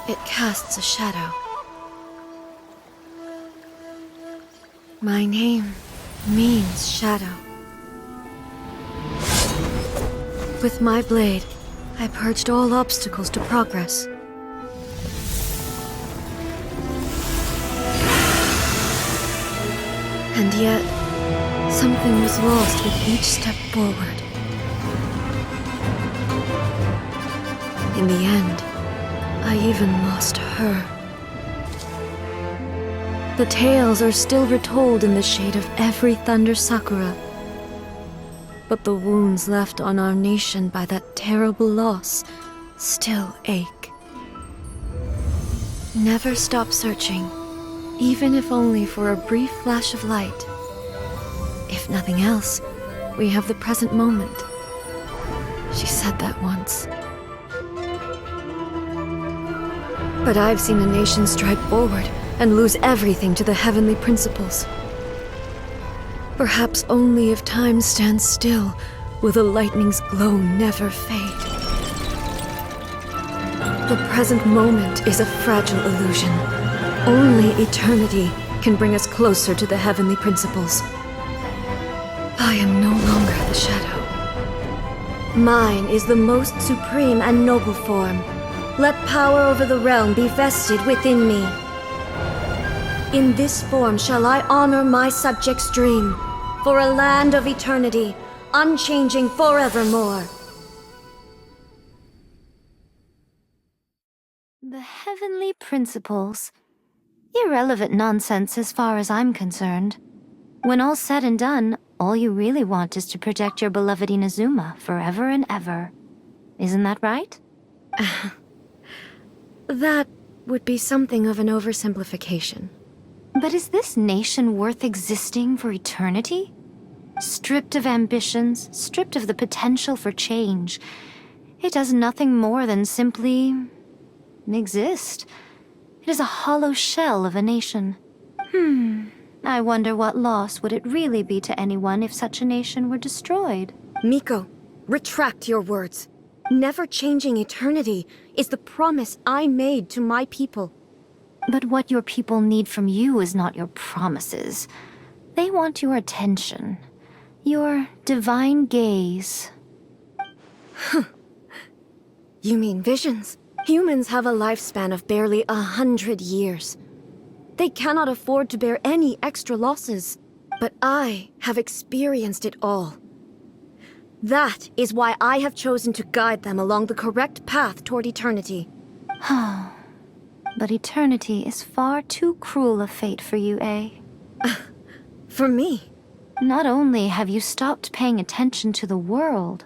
It casts a shadow. My name means shadow. With my blade, I purged all obstacles to progress. And yet, something was lost with each step forward. In the end, I even lost her. The tales are still retold in the shade of every Thunder Sakura. But the wounds left on our nation by that terrible loss still ache. Never stop searching, even if only for a brief flash of light. If nothing else, we have the present moment. She said that once. But I've seen a nation stride forward and lose everything to the heavenly principles. Perhaps only if time stands still will the lightning's glow never fade. The present moment is a fragile illusion. Only eternity can bring us closer to the heavenly principles. I am no longer the shadow. Mine is the most supreme and noble form. Let power over the realm be vested within me. In this form shall I honor my subjects' dream, for a land of eternity, unchanging forevermore. The heavenly principles. Irrelevant nonsense as far as I'm concerned. When all's said and done, all you really want is to protect your beloved Inazuma forever and ever. Isn't that right? That would be something of an oversimplification. But is this nation worth existing for eternity? Stripped of ambitions, stripped of the potential for change, it does nothing more than simply exist. It is a hollow shell of a nation. I wonder what loss would it really be to anyone if such a nation were destroyed? Miko, retract your words. Never changing eternity is the promise I made to my people. But what your people need from you is not your promises. They want your attention. Your divine gaze. You mean visions? Humans have a lifespan of barely 100 years. They cannot afford to bear any extra losses. But I have experienced it all. That is why I have chosen to guide them along the correct path toward eternity. But eternity is far too cruel a fate for you, eh? For me? Not only have you stopped paying attention to the world,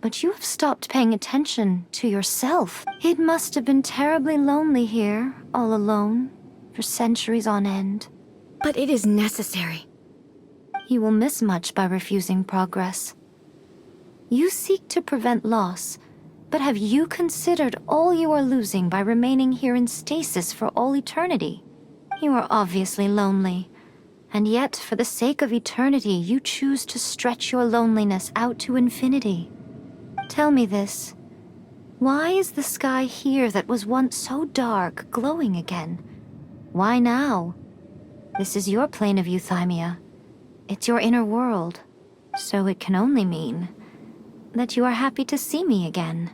but you have stopped paying attention to yourself. It must have been terribly lonely here, all alone, for centuries on end. But it is necessary. You will miss much by refusing progress. You seek to prevent loss, but have you considered all you are losing by remaining here in stasis for all eternity? You are obviously lonely, and yet for the sake of eternity you choose to stretch your loneliness out to infinity. Tell me this. Why is the sky here that was once so dark glowing again? Why now? This is your plane of euthymia. It's your inner world. So it can only mean that you are happy to see me again.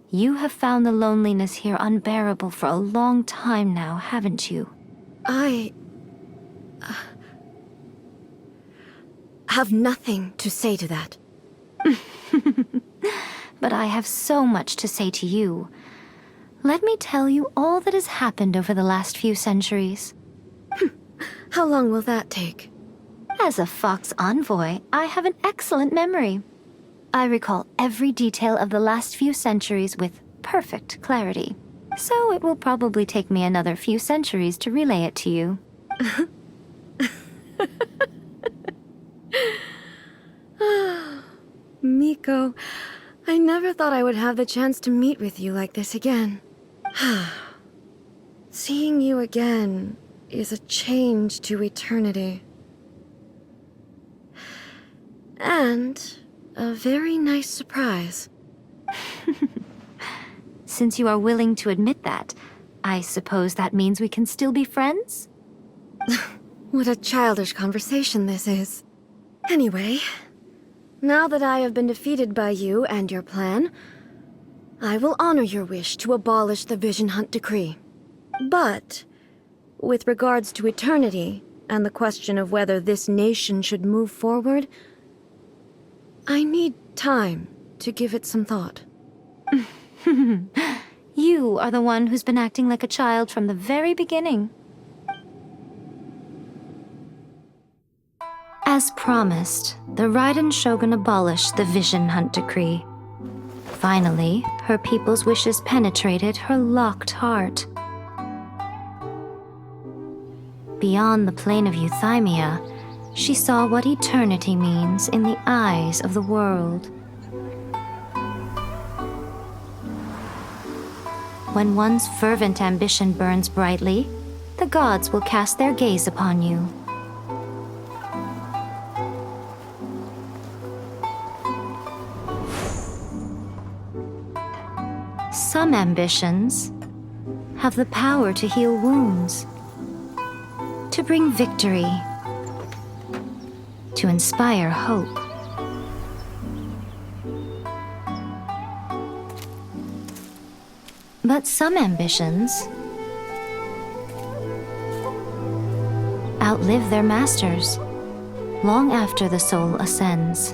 You have found the loneliness here unbearable for a long time now, haven't you? I have nothing to say to that. But I have so much to say to you. Let me tell you all that has happened over the last few centuries. How long will that take? As a Fox envoy, I have an excellent memory. I recall every detail of the last few centuries with perfect clarity. So it will probably take me another few centuries to relay it to you. Miko, I never thought I would have the chance to meet with you like this again. Seeing you again is a change to eternity. And a very nice surprise. Since you are willing to admit that, I suppose that means we can still be friends? What a childish conversation this is. Anyway, now that I have been defeated by you and your plan, I will honor your wish to abolish the Vision Hunt Decree. But, with regards to eternity, and the question of whether this nation should move forward, I need time to give it some thought. You are the one who's been acting like a child from the very beginning. As promised, the Raiden Shogun abolished the Vision Hunt Decree. Finally, her people's wishes penetrated her locked heart. Beyond the plane of Euthymia, she saw what eternity means in the eyes of the world. When one's fervent ambition burns brightly, the gods will cast their gaze upon you. Some ambitions have the power to heal wounds, to bring victory, to inspire hope. But some ambitions outlive their masters long after the soul ascends.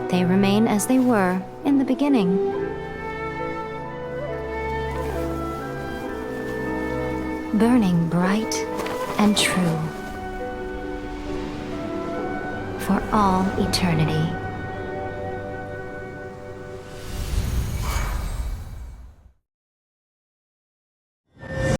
They remain as they were in the beginning. Burning bright and true for all eternity.